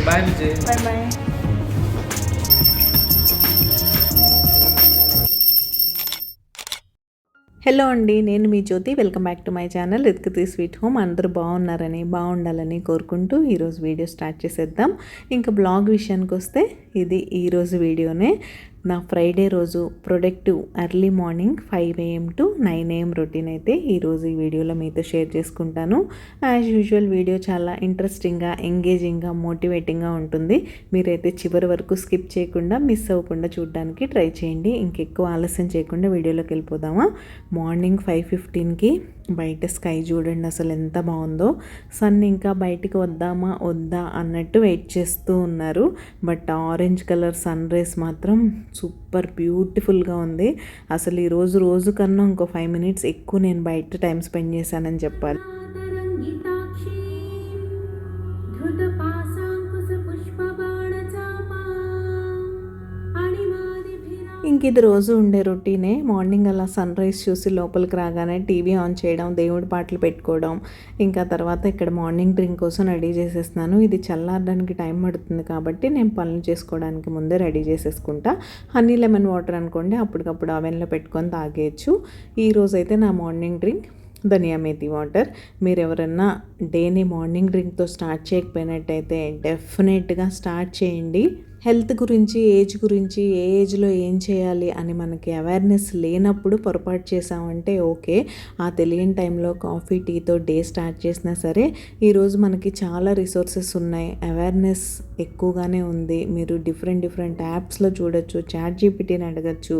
Bye Vijay. Bye bye. Hello అండి, నేను మీ Jyoti. Welcome back to my channel రిత్కతి స్వీట్ హోమ్. అందరూ బాగున్నారని బాగుండాలని కోరుకుంటూ ఈరోజు వీడియో స్టార్ట్ చేసేద్దాం. ఇంకా బ్లాగ్ విషయానికి వస్తే ఇది ఈరోజు వీడియోనే. నా ఫ్రైడే రోజు productive early morning 5 AM to 9 AM routine అయితే ఈరోజు ఈ వీడియోలో మీతో షేర్ చేసుకుంటాను. యాజ్ యూజువల్ వీడియో చాలా ఇంట్రెస్టింగ్గా, ఎంగేజింగ్గా, మోటివేటింగ్గా ఉంటుంది. మీరైతే చివరి వరకు స్కిప్ చేయకుండా, మిస్ అవ్వకుండా చూడడానికి ట్రై చేయండి. ఇంకెక్కువ ఆలస్యం చేయకుండా వీడియోలోకి వెళ్ళిపోదామా. మార్నింగ్ 5:15కి బయట స్కై చూడండి అసలు ఎంత బాగుందో. సన్ ఇంకా బయటికి వద్దామా వద్దా అన్నట్టు వెయిట్ చేస్తూ ఉన్నారు. But orange colour sunrise మాత్రం సూపర్ బ్యూటిఫుల్గా ఉంది. అసలు ఈ రోజు కన్నా ఇంకో 5 minutes ఎక్కువ నేను బయట టైం స్పెండ్ చేశానని చెప్పాలి. ఇంక ఇది రోజు ఉండే రొటీనే. మార్నింగ్ అలా సన్ రైజ్ చూసి లోపలికి రాగానే టీవీ ఆన్ చేయడం, దేవుడి పాటలు పెట్టుకోవడం, ఇంకా తర్వాత ఇక్కడ మార్నింగ్ డ్రింక్ కోసం రెడీ చేసేస్తున్నాను. ఇది చల్లారడానికి టైం పడుతుంది కాబట్టి నేను పనులు చేసుకోవడానికి ముందే రెడీ చేసేసుకుంటా. హనీ లెమన్ వాటర్ అనుకోండి, అప్పటికప్పుడు అవెన్లో పెట్టుకొని తాగేయచ్చు. ఈరోజైతే నా మార్నింగ్ డ్రింక్ ధనియా మేతి వాటర్. మీరు ఎవరన్నా డేని మార్నింగ్ డ్రింక్తో స్టార్ట్ చేయకపోయినట్టయితే డెఫినెట్గా స్టార్ట్ చేయండి. హెల్త్ గురించి, ఏజ్ గురించి, ఏ ఏజ్లో ఏం చేయాలి అని మనకి అవేర్నెస్ లేనప్పుడు పొరపాటు చేసామంటే ఓకే. ఆ తెలియని టైంలో కాఫీ, టీతో డే స్టార్ట్ చేసినా సరే, ఈరోజు మనకి చాలా రిసోర్సెస్ ఉన్నాయి, అవేర్నెస్ ఎక్కువగానే ఉంది. మీరు డిఫరెంట్ యాప్స్లో చూడొచ్చు, చాట్ జీపీటీని అడగచ్చు.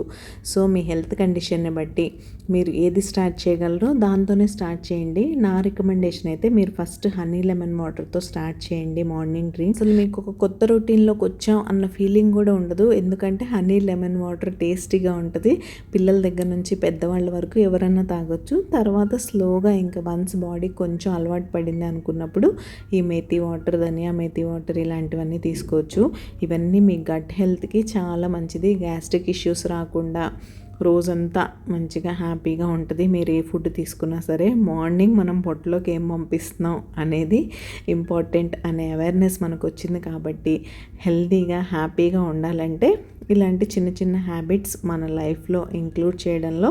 సో మీ హెల్త్ కండిషన్ని బట్టి మీరు ఏది స్టార్ట్ చేయగలరో దాంతోనే స్టార్ట్ చేయండి. నా రికమెండేషన్ అయితే మీరు ఫస్ట్ హనీ లెమన్ వాటర్తో స్టార్ట్ చేయండి మార్నింగ్ డ్రింక్. అసలు మీకు ఒక కొత్త రొటీన్లోకి వచ్చాం అన్న ఫీలింగ్ కూడా ఉండదు. ఎందుకంటే హనీ లెమన్ వాటర్ టేస్టీగా ఉంటుంది. పిల్లల దగ్గర నుంచి పెద్దవాళ్ళ వరకు ఎవరైనా తాగొచ్చు. తర్వాత స్లోగా ఇంకా వన్స్ బాడీ కొంచెం అలవాటు పడింది అనుకున్నప్పుడు ఈ మేతి వాటర్, ధనియా మేతి వాటర్ ఇలాంటివన్నీ తీసుకోవచ్చు. ఇవన్నీ మీ గట్ హెల్త్కి చాలా మంచిది. గ్యాస్ట్రిక్ ఇష్యూస్ రాకుండా రోజంతా మంచిగా హ్యాపీగా ఉంటుంది. మీరు ఏ ఫుడ్ తీసుకున్నా సరే మార్నింగ్ మనం పొట్టలోకి ఏం పంపిస్తున్నాం అనేది ఇంపార్టెంట్ అనే అవేర్నెస్ మనకు వచ్చింది. కాబట్టి హెల్తీగా హ్యాపీగా ఉండాలంటే ఇలాంటి చిన్న హ్యాబిట్స్ మన లైఫ్లో ఇంక్లూడ్ చేయడంలో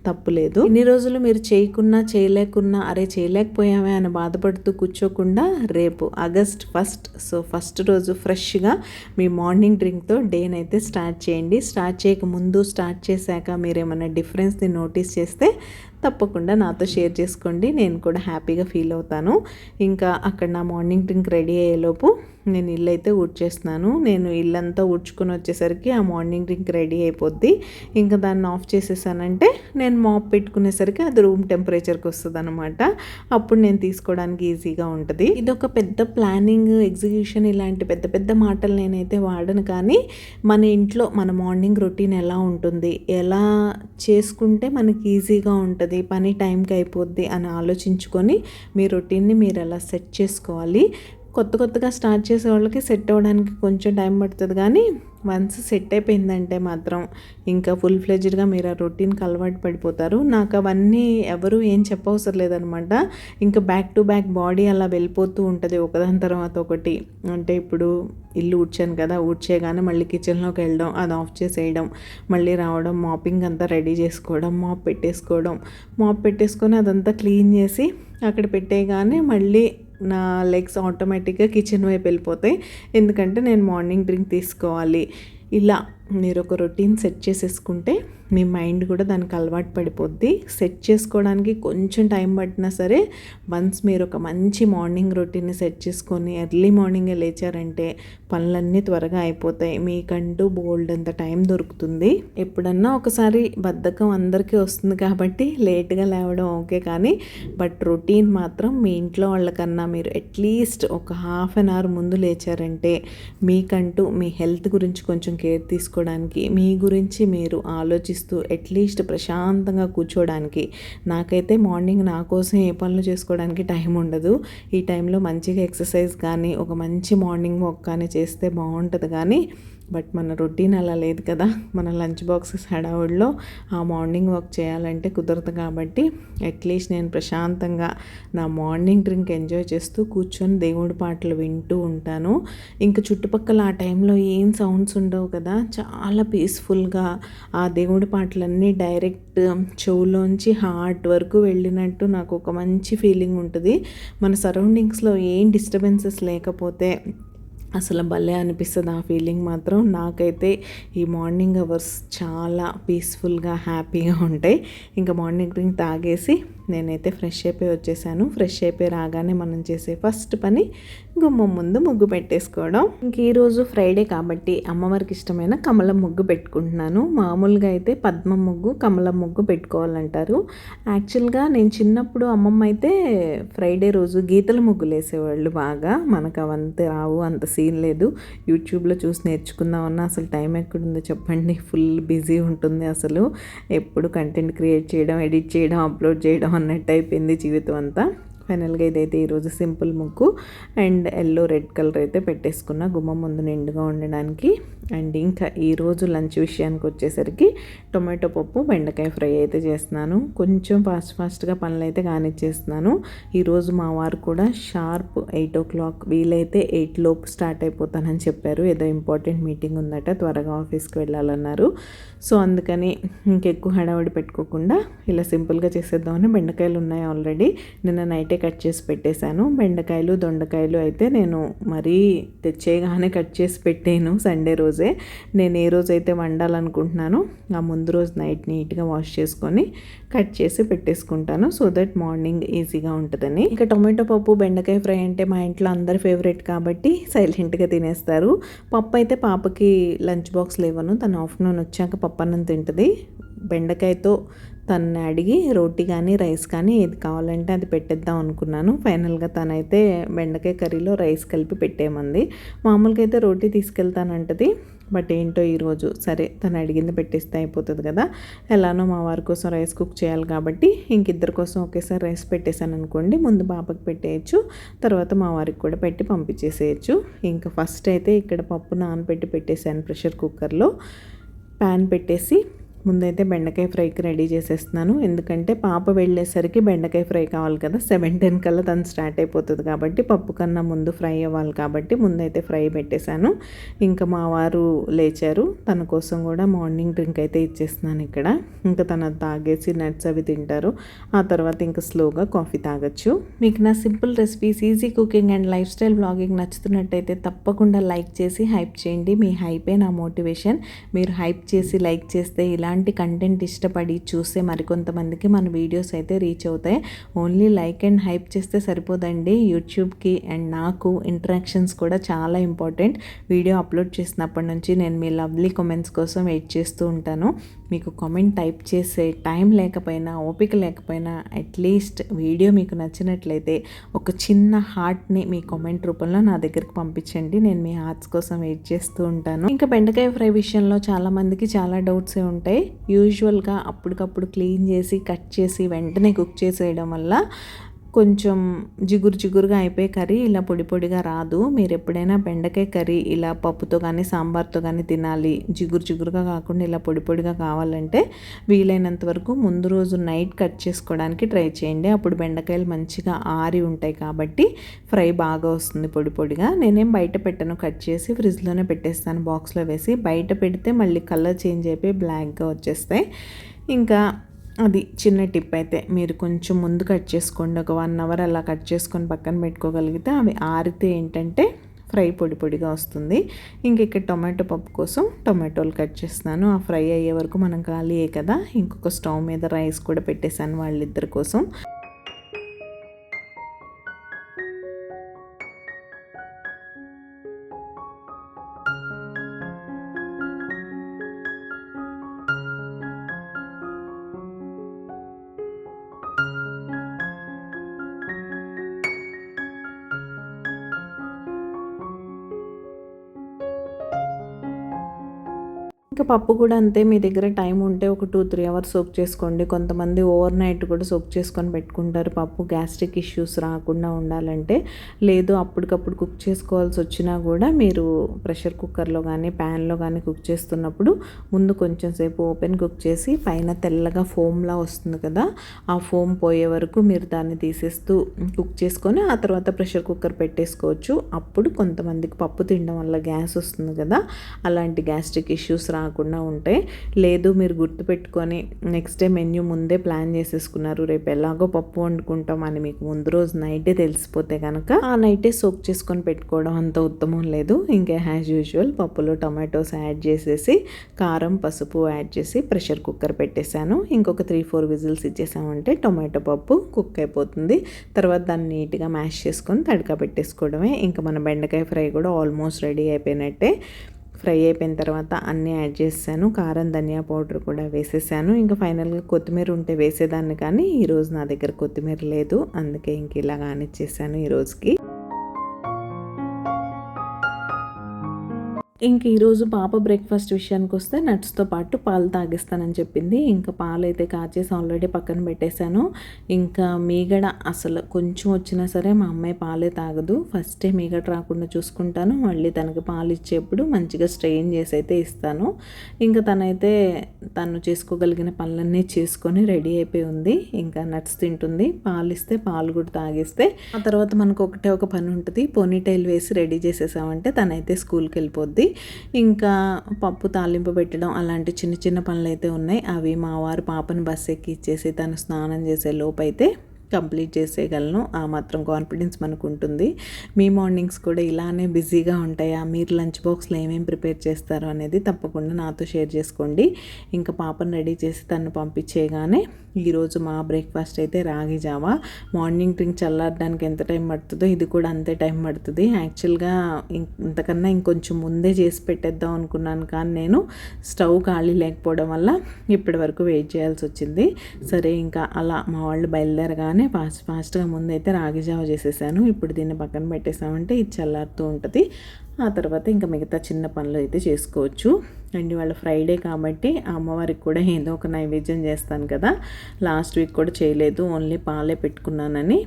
తప్పు లేదు. ఇన్ని రోజులు మీరు చేయలేకున్నా అరే చేయలేకపోయామే అని బాధపడుతూ కూర్చోకుండా రేపు August 1st, సో ఫస్ట్ రోజు ఫ్రెష్గా మీ మార్నింగ్ డ్రింక్తో డేని అయితే స్టార్ట్ చేయండి. స్టార్ట్ చేయకముందు, స్టార్ట్ చేశాక మీరు ఏమైనా డిఫరెన్స్ని నోటీస్ చేస్తే తప్పకుండా నాతో షేర్ చేసుకోండి. నేను కూడా హ్యాపీగా ఫీల్ అవుతాను. ఇంకా అక్కడ నా మార్నింగ్ డ్రింక్ రెడీ అయ్యేలోపు నేను ఇల్లు అయితే ఊడ్చేస్తున్నాను. నేను ఇల్లంతా ఊడ్చుకొని వచ్చేసరికి ఆ మార్నింగ్ డ్రింక్ రెడీ అయిపోద్ది. ఇంకా దాన్ని ఆఫ్ చేసేసానంటే నేను మాప్ పెట్టుకునేసరికి అది రూమ్ టెంపరేచర్కి వస్తుంది అనమాట. అప్పుడు నేను తీసుకోవడానికి ఈజీగా ఉంటుంది. ఇది ఒక పెద్ద ప్లానింగ్, ఎగ్జిక్యూషన్ ఇలాంటి పెద్ద మాటలు నేనైతే వాడను. కానీ మన ఇంట్లో మన మార్నింగ్ రొటీన్ ఎలా ఉంటుంది, ఎలా చేసుకుంటే మనకి ఈజీగా ఉంటుంది, పని టైంకి అయిపోద్ది అని ఆలోచించుకొని మీ రొటీన్ని మీరు ఎలా సెట్ చేసుకోవాలి. కొత్తగా స్టార్ట్ చేసే వాళ్ళకి సెట్ అవ్వడానికి కొంచెం టైం పడుతుంది. కానీ వన్స్ సెట్ అయిపోయిందంటే మాత్రం ఇంకా ఫుల్ ఫ్లెడ్జ్డ్గా మీరు ఆ రొటీన్కి అలవాటు పడిపోతారు. నాకు అవన్నీ ఎవరు ఏం చెప్పవసరం లేదనమాట. ఇంకా బ్యాక్ టు బ్యాక్ బాడీ అలా వెళ్ళిపోతూ ఉంటుంది ఒకదాని తర్వాత ఒకటి. అంటే ఇప్పుడు ఇల్లు ఊడ్చాను కదా, ఊడ్చేయగానే మళ్ళీ కిచెన్లోకి వెళ్ళడం, అది ఆఫ్ చేసేయడం, మళ్ళీ రావడం, మాపింగ్ అంతా రెడీ చేసుకోవడం, మాప్ పెట్టేసుకొని అదంతా క్లీన్ చేసి అక్కడ పెట్టేయగానే మళ్ళీ నా లెగ్స్ ఆటోమేటిక్గా కిచెన్ వైపు వెళ్ళిపోతాయి. ఎందుకంటే నేను మార్నింగ్ డ్రింక్ తీసుకోవాలి. ఇలా మీరు ఒక రొటీన్ సెట్ చేసేసుకుంటే మీ మైండ్ కూడా దానికి అలవాటు పడిపోద్ది. సెట్ చేసుకోవడానికి కొంచెం టైం పట్టినా సరే వన్స్ మీరు ఒక మంచి మార్నింగ్ రొటీన్ని సెట్ చేసుకొని ఎర్లీ మార్నింగే లేచారంటే పనులన్నీ త్వరగా అయిపోతాయి. మీకంటూ బోల్డ్ అంత టైం దొరుకుతుంది. ఎప్పుడన్నా ఒకసారి బద్ధకం అందరికీ వస్తుంది కాబట్టి లేట్గా లేవడం ఓకే, కానీ బట్ రొటీన్ మాత్రం మీ ఇంట్లో వాళ్ళకన్నా మీరు అట్లీస్ట్ ఒక హాఫ్ అన్ అవర్ ముందు లేచారంటే మీకంటూ మీ హెల్త్ గురించి కొంచెం కేర్ తీసుకోవడానికి, మీ గురించి మీరు ఆలోచిస్తూ అట్లీస్ట్ ప్రశాంతంగా కూర్చోడానికి. నాకైతే మార్నింగ్ నా కోసం ఏ పనులు చేసుకోవడానికి టైం ఉండదు. ఈ టైంలో మంచిగా ఎక్సర్సైజ్ కానీ ఒక మంచి మార్నింగ్ వాక్ కానీ చేస్తే బాగుంటుంది. కానీ బట్ మన రొటీన్ అలా లేదు కదా. మన లంచ్ బాక్సెస్ హడావుడిలో ఆ మార్నింగ్ వాక్ చేయాలంటే కుదరదు. కాబట్టి అట్లీస్ట్ నేను ప్రశాంతంగా నా మార్నింగ్ డ్రింక్ ఎంజాయ్ చేస్తూ కూర్చొని దేవుడి పాటలు వింటూ ఉంటాను. ఇంకా చుట్టుపక్కల ఆ టైంలో ఏం సౌండ్స్ ఉండవు కదా, చాలా పీస్ఫుల్గా ఆ దేవుడి పాటలన్నీ డైరెక్ట్ చెవులోంచి హార్ట్ వరకు వెళ్ళినట్టు నాకు ఒక మంచి ఫీలింగ్ ఉంటుంది. మన సరౌండింగ్స్లో ఏం డిస్టర్బెన్సెస్ లేకపోతే అసలు భలే అనిపిస్తుంది. ఆ ఫీలింగ్ మాత్రం నాకైతే ఈ మార్నింగ్ అవర్స్ చాలా పీస్ఫుల్గా హ్యాపీగా ఉంటాయి. ఇంకా మార్నింగ్ డ్రింక్ తాగేసి నేనైతే ఫ్రెష్ అయిపోయి వచ్చేసాను. ఫ్రెష్ అయిపోయి రాగానే మనం చేసే ఫస్ట్ పని గుమ్మం ముందు ముగ్గు పెట్టేసుకోవడం. ఇంక ఈరోజు ఫ్రైడే కాబట్టి అమ్మవారికి ఇష్టమైన కమలం ముగ్గు పెట్టుకుంటున్నాను. మామూలుగా అయితే పద్మం ముగ్గు, కమలం ముగ్గు పెట్టుకోవాలంటారు. యాక్చువల్గా నేను చిన్నప్పుడు అమ్మమ్మ అయితే ఫ్రైడే రోజు గీతల ముగ్గులు వేసేవాళ్ళు బాగా. మనకు అవంత రావు, అంత సీన్ లేదు. యూట్యూబ్లో చూసి నేర్చుకుందామన్నా అసలు టైం ఎక్కడుందో చెప్పండి. ఫుల్ బిజీ ఉంటుంది. అసలు ఎప్పుడు కంటెంట్ క్రియేట్ చేయడం, ఎడిట్ చేయడం, అప్లోడ్ చేయడం అన్నట్టు అయిపోయింది జీవితం అంతా. ఫైనల్గా ఇదైతే ఈరోజు సింపుల్ ముగ్గు అండ్ ఎల్లో రెడ్ కలర్ అయితే పెట్టేసుకున్న గుమ్మం ముందు నిండుగా ఉండడానికి. అండ్ ఇంకా ఈరోజు లంచ్ విషయానికి వచ్చేసరికి టొమాటో పప్పు, బెండకాయ ఫ్రై అయితే చేస్తున్నాను. కొంచెం ఫాస్ట్గా పనులు అయితే కానిచ్చేస్తున్నాను. ఈరోజు మా వారు కూడా షార్ప్ 8 o'clock వీలైతే 8 లోపు స్టార్ట్ అయిపోతానని చెప్పారు. ఏదో ఇంపార్టెంట్ మీటింగ్ ఉందట, త్వరగా ఆఫీస్కి వెళ్ళాలన్నారు. సో అందుకని ఇంకెక్కువ హడావడి పెట్టుకోకుండా ఇలా సింపుల్గా చేసేద్దామని బెండకాయలు ఉన్నాయి ఆల్రెడీ. నిన్న నైటే కట్ చేసి పెట్టేశాను. బెండకాయలు, దొండకాయలు అయితే నేను మరీ తెచ్చేయగానే కట్ చేసి పెట్టాను. సండే రోజే నేను ఏ రోజైతే వండాలనుకుంటున్నాను ఆ ముందు రోజు నైట్ నీట్గా వాష్ చేసుకొని కట్ చేసి పెట్టేసుకుంటాను. సో దట్ మార్నింగ్ ఈజీగా ఉంటుందని. ఇంకా టొమాటో పప్పు, బెండకాయ ఫ్రై అంటే మా ఇంట్లో అందరి ఫేవరెట్ కాబట్టి సైలెంట్గా తినేస్తారు. పప్పు అయితే పాపకి లంచ్ బాక్స్లో ఇవ్వను. తను ఆఫ్టర్నూన్ వచ్చాక పప్పు అన్నం తింటుంది. బెండకాయతో తనని అడిగి రోటీ కానీ రైస్ కానీ ఏది కావాలంటే అది పెట్టేద్దాం అనుకున్నాను. ఫైనల్గా తనైతే బెండకాయ కర్రీలో రైస్ కలిపి పెట్టేయమంది. మామూలుగా అయితే రోటీ తీసుకెళ్తానంటది. బట్ ఏంటో ఈరోజు సరే తను అడిగింది పెట్టేస్తే అయిపోతుంది కదా. ఎలానో మా వారి కోసం రైస్ కుక్ చేయాలి కాబట్టి ఇంకిద్దరి కోసం ఒకేసారి రైస్ పెట్టేశాను అనుకోండి. ముందు పాపకి పెట్టేయచ్చు, తర్వాత మా వారికి కూడా పెట్టి పంపించేసేయచ్చు. ఇంకా ఫస్ట్ అయితే ఇక్కడ పప్పు నానబెట్టి పెట్టేశాను ప్రెషర్ కుక్కర్లో. ప్యాన్ పెట్టేసి ముందైతే బెండకాయ ఫ్రైకి రెడీ చేసేస్తున్నాను. ఎందుకంటే పాప వెళ్ళేసరికి బెండకాయ ఫ్రై కావాలి కదా, 7-10 కల్లా తను స్టార్ట్ అయిపోతుంది కాబట్టి పప్పు కన్నా ముందు ఫ్రై అవ్వాలి కాబట్టి ముందైతే ఫ్రై పెట్టేశాను. ఇంకా మా వారు లేచారు, తన కోసం కూడా మార్నింగ్ డ్రింక్ అయితే ఇచ్చేస్తున్నాను ఇక్కడ. ఇంకా తను తాగేసి నట్స్ అవి తింటారు. ఆ తర్వాత ఇంకా స్లోగా కాఫీ తాగొచ్చు. మీకు నా simple recipes, easy cooking and life style vlogging నచ్చుతున్నట్టయితే తప్పకుండా లైక్ చేసి హైప్ చేయండి. మీ హైపే నా మోటివేషన్. మీరు హైప్ చేసి లైక్ చేస్తే ఇలాంటి కంటెంట్ ఇష్టపడి చూస్తే మరికొంతమందికి మన వీడియోస్ అయితే రీచ్ అవుతాయి. ఓన్లీ లైక్ అండ్ హైప్ చేస్తే సరిపోదండి. యూట్యూబ్కి అండ్ నాకు ఇంటరాక్షన్స్ కూడా చాలా ఇంపార్టెంట్. వీడియో అప్లోడ్ చేసినప్పటి నుంచి నేను మీ లవ్లీ కామెంట్స్ కోసం వెయిట్ చేస్తూ ఉంటాను. మీకు కామెంట్ టైప్ చేసే టైం లేకపోయినా, ఓపిక లేకపోయినా అట్లీస్ట్ వీడియో మీకు నచ్చినట్లయితే ఒక చిన్న హార్ట్ని మీ కామెంట్ రూపంలో నా దగ్గరికి పంపించండి. నేను మీ హార్ట్స్ కోసం వెయిట్ చేస్తూ ఉంటాను. ఇంకా బెండకాయ ఫ్రై విషయంలో చాలామందికి చాలా డౌట్సే ఉంటాయి. యూజువల్గా అప్పటికప్పుడు క్లీన్ చేసి కట్ చేసి వెంటనే కుక్ చేసేయడం వల్ల కొంచెం జిగురుగా అయిపోయి కర్రీ ఇలా పొడి పొడిగా రాదు. మీరు ఎప్పుడైనా బెండకాయ కర్రీ ఇలా పప్పుతో కానీ సాంబార్తో కానీ తినాలి, జిగురుగా కాకుండా ఇలా పొడి పొడిగా కావాలంటే వీలైనంత వరకు ముందు రోజు నైట్ కట్ చేసుకోవడానికి ట్రై చేయండి. అప్పుడు బెండకాయలు మంచిగా ఆరి ఉంటాయి కాబట్టి ఫ్రై బాగా వస్తుంది పొడి పొడిగా. నేనేం బయట పెట్టను, కట్ చేసి ఫ్రిడ్జ్లోనే పెట్టేస్తాను బాక్స్లో వేసి. బయట పెడితే మళ్ళీ కలర్ చేంజ్ అయిపోయి బ్లాక్గా వచ్చేస్తాయి. ఇంకా అది చిన్న టిప్ అయితే మీరు కొంచెం ముందు కట్ చేసుకోండి. ఒక 1 hour అలా కట్ చేసుకొని పక్కన పెట్టుకోగలిగితే అవి ఆరితే ఏంటంటే ఫ్రై పొడి పొడిగా వస్తుంది. ఇంక ఇక్కడ టొమాటో పప్పు కోసం టొమాటోలు కట్ చేస్తున్నాను. ఆ ఫ్రై అయ్యే వరకు మనం ఖాళీయే కదా. ఇంకొక స్టవ్ మీద రైస్ కూడా పెట్టేశాను వాళ్ళిద్దరి కోసం. ఇంకా పప్పు కూడా అంతే, మీ దగ్గర టైం ఉంటే ఒక 2-3 అవర్స్ సోక్ చేసుకోండి. కొంతమంది ఓవర్ నైట్ కూడా సోక్ చేసుకొని పెట్టుకుంటారు పప్పు, గ్యాస్ట్రిక్ ఇష్యూస్ రాకుండా ఉండాలంటే. లేదు అప్పటికప్పుడు కుక్ చేసుకోవాల్సి వచ్చినా కూడా మీరు ప్రెషర్ కుక్కర్లో కానీ ప్యాన్లో కానీ కుక్ చేస్తున్నప్పుడు ముందు కొంచెం సేపు ఓపెన్ కుక్ చేసి పైన తెల్లగా ఫోమ్లా వస్తుంది కదా, ఆ ఫోమ్ పోయే వరకు మీరు దాన్ని తీసేస్తూ కుక్ చేసుకొని ఆ తర్వాత ప్రెషర్ కుక్కర్ పెట్టేసుకోవచ్చు. అప్పుడు కొంతమందికి పప్పు తినడం వల్ల గ్యాస్ వస్తుంది కదా, అలాంటి గ్యాస్ట్రిక్ ఇష్యూస్ రాకుండా ఉంటాయి. లేదు మీరు గుర్తుపెట్టుకొని నెక్స్ట్ డే మెన్యూ ముందే ప్లాన్ చేసేసుకున్నారు, రేపు ఎలాగో పప్పు వండుకుంటాం అని మీకు ముందు రోజు నైటే తెలిసిపోతే కనుక ఆ నైటే సోక్ చేసుకొని పెట్టుకోవడం అంత ఉత్తమం లేదు. ఇంకా యాజ్ యూజువల్ పప్పులో టమాటోస్ యాడ్ చేసేసి కారం పసుపు యాడ్ చేసి ప్రెషర్ కుక్కర్ పెట్టేశాను. ఇంకొక 3-4 విజిల్స్ ఇచ్చేసామంటే టొమాటో పప్పు కుక్ అయిపోతుంది. తర్వాత దాన్ని నీట్గా మ్యాష్ చేసుకొని తడకా పెట్టేసుకోవడమే. ఇంకా మన బెండకాయ ఫ్రై కూడా ఆల్మోస్ట్ రెడీ అయిపోయినట్టే. ఫ్రై అయిపోయిన తర్వాత అన్నీ యాడ్ చేసాను, కారం ధనియా పౌడర్ కూడా వేసేసాను. ఇంకా ఫైనల్గా కొత్తిమీర ఉంటే వేసేదాన్ని, కానీ ఈరోజు నా దగ్గర కొత్తిమీర లేదు, అందుకే ఇంక ఇలా కానిచ్చేసాను ఈరోజుకి. ఇంక ఈరోజు పాప బ్రేక్ఫాస్ట్ విషయానికి వస్తే నట్స్తో పాటు పాలు తాగిస్తానని చెప్పింది. ఇంకా పాలు అయితే కాచేసి ఆల్రెడీ పక్కన పెట్టేశాను. ఇంకా మీగడ అసలు కొంచెం వచ్చినా సరే మా అమ్మాయి పాలే తాగదు. ఫస్టే మీగడ రాకుండా చూసుకుంటాను, మళ్ళీ తనకి పాలు ఇచ్చేప్పుడు మంచిగా స్ట్రెయిన్ చేసి అయితే ఇస్తాను. ఇంకా తను చేసుకోగలిగిన పనులన్నీ చేసుకొని రెడీ అయిపోయి ఉంది. ఇంకా నట్స్ తింటుంది, పాలు ఇస్తే పాలు కూడా తాగిస్తే ఆ తర్వాత మనకు ఒకటే ఒక పని ఉంటుంది, పోనీటైల్ వేసి రెడీ చేసేసామంటే తనైతే స్కూల్కి వెళ్ళిపోద్ది. ఇంకా పప్పు తాలింపు పెట్టడం అలాంటి చిన్న చిన్న పనులు అయితే ఉన్నాయి. అవి మా వారు పాపను బస్ ఎక్కిచ్చేసి తను స్నానం చేసే లోపు అయితే కంప్లీట్ చేసేయగలను. ఆ మాత్రం కాన్ఫిడెన్స్ మనకు ఉంటుంది. మీ మార్నింగ్స్ కూడా ఇలానే బిజీగా ఉంటాయా? మీరు లంచ్ బాక్స్లో ఏమేమి ప్రిపేర్ చేస్తారో అనేది తప్పకుండా నాతో షేర్ చేసుకోండి. ఇంకా పాపను రెడీ చేసి తను పంపించేయగానే ఈరోజు మా బ్రేక్ఫాస్ట్ అయితే రాగి జావా. మార్నింగ్ డ్రింక్ చల్లారడానికి ఎంత టైం పడుతుందో ఇది కూడా అంతే టైం పడుతుంది. యాక్చువల్గా ఇంతకన్నా ఇంకొంచెం ముందే చేసి పెట్టేద్దాం అనుకున్నాను, కానీ నేను స్టవ్ ఖాళీ లేకపోవడం వల్ల ఇప్పటి వరకు వెయిట్ చేయాల్సి వచ్చింది. సరే ఇంకా అలా మా వాళ్ళు బయలుదేరగానే ఫాస్ట్గా ముందైతే రాగి జావ చేసేసాను. ఇప్పుడు దీన్ని పక్కన పెట్టేసామంటే ఇది చల్లారుతూ ఉంటుంది. ఆ తర్వాత ఇంకా మిగతా చిన్న పనులు అయితే చేసుకోవచ్చు. అండ్ ఇవాళ ఫ్రైడే కాబట్టి అమ్మవారికి కూడా ఏదో ఒక నైవేద్యం చేస్తాను కదా, లాస్ట్ వీక్ కూడా చేయలేదు, ఓన్లీ పాలే పెట్టుకున్నానని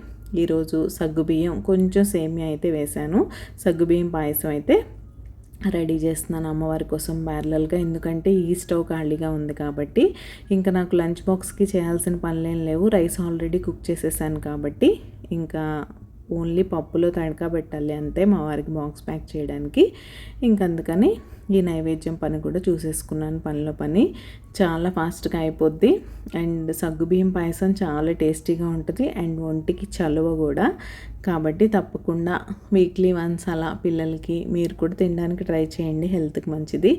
ఈరోజు సగ్గుబియ్యం కొంచెం సేమియా అయితే వేశాను. సగ్గుబియ్యం పాయసం అయితే రెడీ చేస్తున్నాను అమ్మవారి కోసం ప్యారలల్గా, ఎందుకంటే ఈ స్టవ్ ఖాళీగా ఉంది కాబట్టి. ఇంకా నాకు లంచ్ బాక్స్కి చేయాల్సిన పనులేం లేవు, రైస్ ఆల్రెడీ కుక్ చేసేసాను కాబట్టి ఇంకా ఓన్లీ పప్పులో తడకా పెట్టాలి అంతే మా వారికి బాక్స్ ప్యాక్ చేయడానికి. అందుకని ఈ నైవేద్యం పని కూడా చూసేసుకున్నాను. పనిలో పని చాలా ఫాస్ట్గా అయిపోద్ది. అండ్ సగ్గుబియ్యం పాయసం చాలా టేస్టీగా ఉంటుంది అండ్ ఒంటికి చలువ కూడా, కాబట్టి తప్పకుండా వీక్లీ వన్స్ అలా పిల్లలకి మీరు కూడా తినడానికి ట్రై చేయండి, హెల్త్కి మంచిది.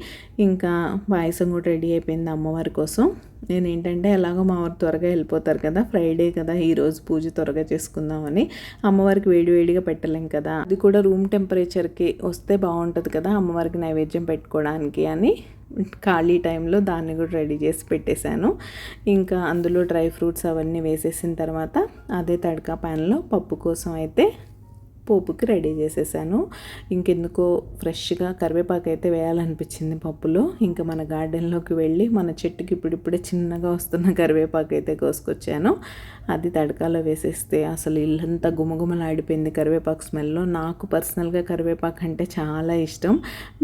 ఇంకా పాయసం కూడా రెడీ అయిపోయింది అమ్మవారి కోసం. నేను ఏంటంటే ఎలాగో మా వారు త్వరగా వెళ్ళిపోతారు కదా, ఫ్రైడే కదా, ఈరోజు పూజ త్వరగా చేసుకుందామని. అమ్మవారికి వేడివేడిగా పెట్టలేం కదా, అది కూడా రూమ్ టెంపరేచర్కి వస్తే బాగుంటుంది కదా అమ్మవారికి నైవేద్యం పెట్టుకోవడానికి అని ఖాళీ టైంలో దాన్ని కూడా రెడీ చేసి పెట్టేశాను. ఇంకా అందులో డ్రై ఫ్రూట్స్ అవన్నీ వేసేసిన తర్వాత అదే తడకా ప్యాన్లో పప్పు కోసం అయితే పోపుకి రెడీ చేసేసాను. ఇంకెందుకో ఫ్రెష్గా కరివేపాకు అయితే వేయాలనిపించింది పప్పులో. ఇంకా మన గార్డెన్లోకి వెళ్ళి మన చెట్టుకి ఇప్పుడిప్పుడే చిన్నగా వస్తున్న కరివేపాకు అయితే కోసుకొచ్చాను. అది తడకాలో వేసేస్తే అసలు ఇల్లంతా గుమగుమలాడిపోయింది కరివేపాకు స్మెల్లో. నాకు పర్సనల్గా కరివేపాకు అంటే చాలా ఇష్టం,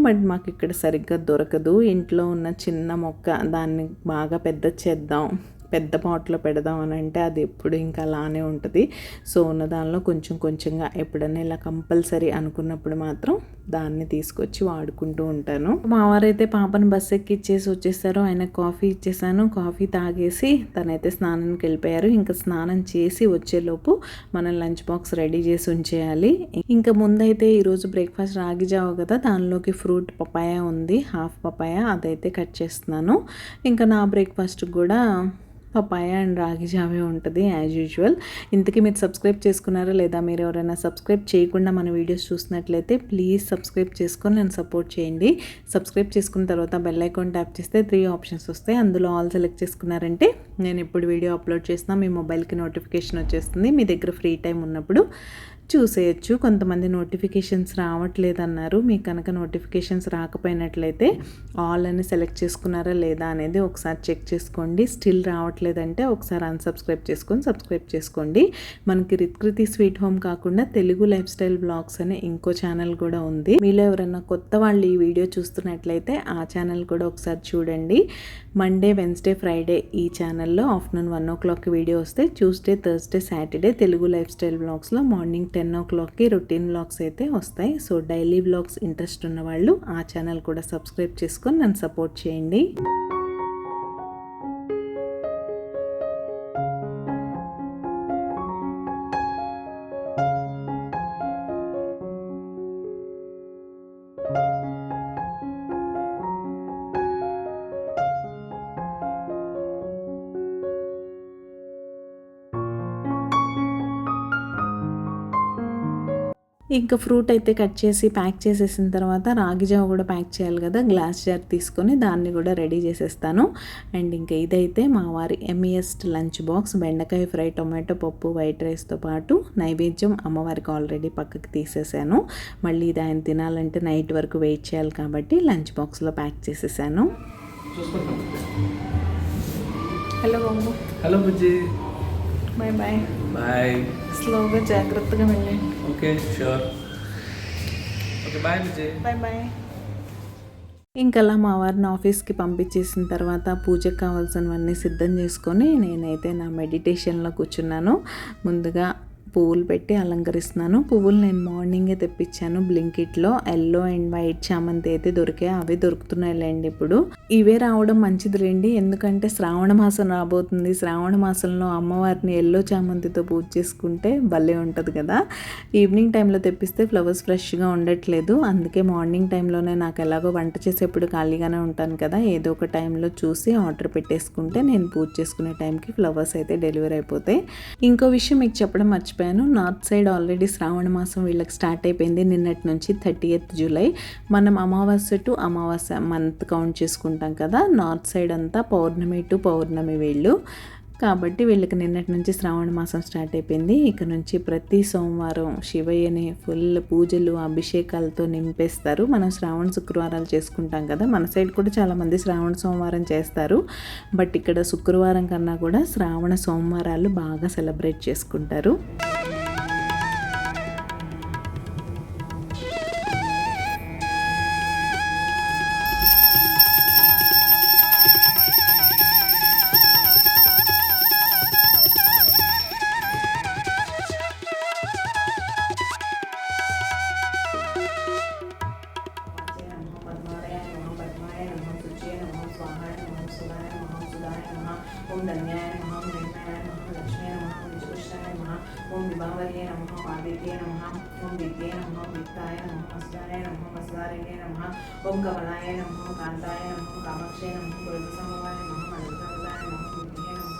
బట్ మాకు ఇక్కడ సరిగ్గా దొరకదు. ఇంట్లో ఉన్న చిన్న మొక్క దాన్ని బాగా పెద్ద చేద్దాం, పెద్ద పాట్లో పెడదాం అని అంటే అది ఎప్పుడు ఇంకా అలానే ఉంటుంది. సో ఉన్న దానిలో కొంచెం కొంచెంగా ఎప్పుడైనా ఇలా కంపల్సరీ అనుకున్నప్పుడు మాత్రం దాన్ని తీసుకొచ్చి వాడుకుంటూ ఉంటాను. మా వారైతే పాపను బస్ ఎక్కిచ్చేసి వచ్చేసారు. ఆయన కాఫీ ఇచ్చేసాను. కాఫీ తాగేసి తనైతే స్నానానికి వెళ్ళిపోయారు. ఇంకా స్నానం చేసి వచ్చేలోపు మనం లంచ్ బాక్స్ రెడీ చేసి ఉంచేయాలి. ఇంకా ముందైతే ఈరోజు బ్రేక్ఫాస్ట్ రాగి జావ కదా, దానిలోకి ఫ్రూట్ పపాయ ఉంది, హాఫ్ పపాయ అదైతే కట్ చేస్తున్నాను. ఇంకా నా బ్రేక్ఫాస్ట్ కూడా పపాయ అండ్ రాగి జావే ఉంటుంది యాజ్ యూజువల్. ఇంతకీ మీరు సబ్స్క్రైబ్ చేసుకున్నారా లేదా? మీరు ఎవరైనా సబ్స్క్రైబ్ చేయకుండా మన వీడియోస్ చూసినట్లయితే ప్లీజ్ సబ్స్క్రైబ్ చేసుకొని నన్ను సపోర్ట్ చేయండి. సబ్స్క్రైబ్ చేసుకున్న తర్వాత బెల్ ఐకాన్ ట్యాప్ చేస్తే 3 ఆప్షన్స్ వస్తాయి. అందులో ఆల్ సెలెక్ట్ చేసుకున్నారంటే నేను ఎప్పుడు వీడియో అప్లోడ్ చేసినా మీ మొబైల్కి నోటిఫికేషన్ వచ్చేస్తుంది. మీ దగ్గర ఫ్రీ టైం ఉన్నప్పుడు చూసేయచ్చు. కొంతమంది నోటిఫికేషన్స్ రావట్లేదన్నారు. మీకు కనుక నోటిఫికేషన్స్ రాకపోయినట్లయితే ఆల్ అని సెలెక్ట్ చేసుకున్నారా లేదా అనేది ఒకసారి చెక్ చేసుకోండి. స్టిల్ రావట్లేదంటే ఒకసారి అన్సబ్స్క్రైబ్ చేసుకొని సబ్స్క్రైబ్ చేసుకోండి. మనకి రిత్కృతి స్వీట్ హోమ్ కాకుండా తెలుగు లైఫ్ స్టైల్ బ్లాగ్స్ అనే ఇంకో ఛానల్ కూడా ఉంది. మీలో ఎవరైనా కొత్త వాళ్ళు ఈ వీడియో చూస్తున్నట్లయితే ఆ ఛానల్ కూడా ఒకసారి చూడండి. మండే, వెన్స్డే, ఫ్రైడే ఈ ఛానల్లో ఆఫ్టర్నూన్ 1 o'clockకి వీడియో వస్తే Tuesday, Thursday, Saturday Telugu life style బ్లాగ్స్లో మార్నింగ్ 10 o'clockకి రొటీన్ బ్లాగ్స్ అయితే వస్తాయి. సో డైలీ బ్లాగ్స్ ఇంట్రెస్ట్ ఉన్న వాళ్ళు ఆ ఛానల్ కూడా సబ్స్క్రైబ్ చేసుకొని నన్ను సపోర్ట్ చేయండి. ఇంకా ఫ్రూట్ అయితే కట్ చేసి ప్యాక్ చేసేసిన తర్వాత రాగి జావ కూడా ప్యాక్ చేయాలి కదా, గ్లాస్ జార్ తీసుకొని దాన్ని కూడా రెడీ చేసేస్తాను. అండ్ ఇంకా ఇదైతే మా వారి ఎమ్మియస్ట్ లంచ్ బాక్స్. బెండకాయ ఫ్రై, టొమాటో పప్పు, వైట్ రైస్తో పాటు నైవేద్యం అమ్మవారికి ఆల్రెడీ పక్కకి తీసేసాను. మళ్ళీ ఇది ఆయన తినాలంటే నైట్ వరకు వెయిట్ చేయాలి కాబట్టి లంచ్ బాక్స్లో ప్యాక్ చేసేసాను. హలో బాబు. హలో బుజ్జి. Bye bye. బాయ్. స్లోగా జాగ్రత్తగా వెళ్ళండి. Okay sure. ఓకే బాయ్ బుజ్జి. Bye bye. ఇంకలా మా వారిని ఆఫీస్కి పంపించేసిన తర్వాత పూజకు కావాల్సినవన్నీ సిద్ధం చేసుకొని నేనైతే నా మెడిటేషన్లో కూర్చున్నాను. ముందుగా పువ్వులు పెట్టి అలంకరిస్తున్నాను. పువ్వులు నేను మార్నింగే తెప్పించాను బ్లింకిట్లో. ఎల్లో అండ్ వైట్ చామంతి అయితే దొరికాయి, అవి దొరుకుతున్నాయిలేండి ఇప్పుడు. ఇవే రావడం మంచిది రండి, ఎందుకంటే శ్రావణ మాసం రాబోతుంది. శ్రావణ మాసంలో అమ్మవారిని ఎల్లో చామంతితో పూజ చేసుకుంటే భలే ఉంటుంది కదా. ఈవినింగ్ టైంలో తెప్పిస్తే ఫ్లవర్స్ ఫ్రెష్గా ఉండట్లేదు. అందుకే మార్నింగ్ టైంలోనే నాకు ఎలాగో వంట చేసేప్పుడు ఖాళీగానే ఉంటాను కదా, ఏదో ఒక టైంలో చూసి ఆర్డర్ పెట్టేసుకుంటే నేను పూజ చేసుకునే టైంకి ఫ్లవర్స్ అయితే డెలివరీ అయిపోతాయి. ఇంకో విషయం మీకు చెప్పడం మర్చిపోయాను. నార్త్ సైడ్ ఆల్రెడీ శ్రావణ మాసం వీళ్ళకి స్టార్ట్ అయిపోయింది నిన్నటి నుంచి 30th జూలై. మనం అమావాస్య టు అమావాస్య మంత్ కౌంట్ చేసుకుంటాం కదా, నార్త్ సైడ్ అంతా పౌర్ణమి టు పౌర్ణమి వీళ్ళు. కాబట్టి వీళ్ళకి నిన్నటి నుంచి శ్రావణ మాసం స్టార్ట్ అయిపోయింది. ఇక నుంచి ప్రతి సోమవారం శివయ్యని ఫుల్ పూజలు అభిషేకాలతో నింపేస్తారు. మనం శ్రావణ శుక్రవారాలు చేసుకుంటాం కదా, మన సైడ్ కూడా చాలామంది శ్రావణ సోమవారం చేస్తారు. బట్ ఇక్కడ శుక్రవారం కన్నా కూడా శ్రావణ సోమవారాలు బాగా సెలబ్రేట్ చేసుకుంటారు. ఓం ధన్యాయ నమః, నిర్ణయాయ నమః, లక్ష్మీ నమః, విష్ణుష్టాయ నమః, ఓం విభావర్యే నమః, పార్వతీయే నమః, ఓం విద్యే నమః, విత్తాయ నమః, వస్త్రాయ నమః, వస్త్రారిణే నమః, ఓం కమలాయ నమః, కాంతాయ నమః, కామాక్షే నమః, పురుష సమవాయ నమః, అనంతమలాయ నమః, విద్యే నమః,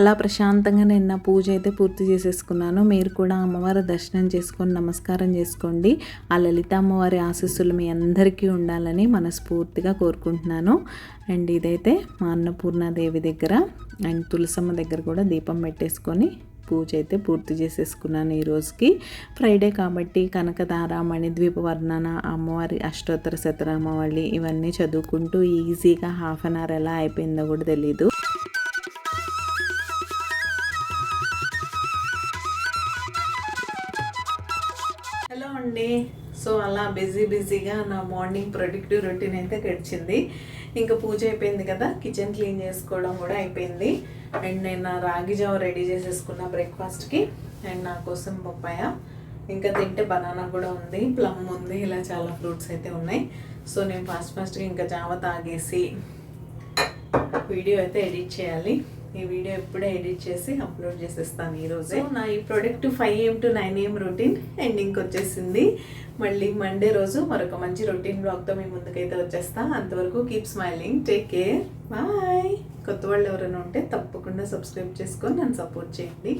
అలా ప్రశాంతంగా నేను నా పూజ అయితే పూర్తి చేసేసుకున్నాను. మీరు కూడా అమ్మవారి దర్శనం చేసుకొని నమస్కారం చేసుకోండి. ఆ లలిత అమ్మవారి ఆశీస్సులు మీ అందరికీ ఉండాలని మనస్ఫూర్తిగా కోరుకుంటున్నాను. అండ్ ఇదైతే మా అన్నపూర్ణాదేవి దగ్గర అండ్ తులసమ్మ దగ్గర కూడా దీపం పెట్టేసుకొని పూజ అయితే పూర్తి చేసేసుకున్నాను ఈ రోజుకి. ఫ్రైడే కాబట్టి కనకధార, మణిద్వీప వర్ణన, అమ్మవారి అష్టోత్తర శతనామావళి ఇవన్నీ చదువుకుంటూ ఈజీగా హాఫ్ అన్ అవర్ ఎలా అయిపోయిందో కూడా తెలీదు. హలో అండి. సో అలా బిజీగా నా మార్నింగ్ ప్రొడక్టివ్ రొటీన్ అయితే గడిచింది. ఇంకా పూజ అయిపోయింది కదా, కిచెన్ క్లీన్ చేసుకోవడం కూడా అయిపోయింది. అండ్ నేను నా రాగి జావ రెడీ చేసేసుకున్న బ్రేక్ఫాస్ట్కి. అండ్ నా కోసం పప్పాయ, ఇంకా తింటే బనానా కూడా ఉంది, ప్లమ్ ఉంది, ఇలా చాలా ఫ్రూట్స్ అయితే ఉన్నాయి. సో నేను ఫాస్ట్గా ఇంకా జావ తాగేసి వీడియో అయితే ఎడిట్ చేయాలి. ఈ వీడియో ఇప్పుడే ఎడిట్ చేసి అప్లోడ్ చేసేస్తాను ఈరోజే. నా ఈ product 5 AM to 9 AM routine ఎండింగ్కి వచ్చేసింది. మళ్ళీ మండే రోజు మరొక మంచి రొటీన్ బ్లాగ్తో మీ ముందుకైతే వచ్చేస్తా. అంతవరకు keep smiling, take care, bye. కొత్త వాళ్ళు ఎవరైనా ఉంటే తప్పకుండా సబ్స్క్రైబ్ చేసుకొని నన్ను సపోర్ట్ చేయండి.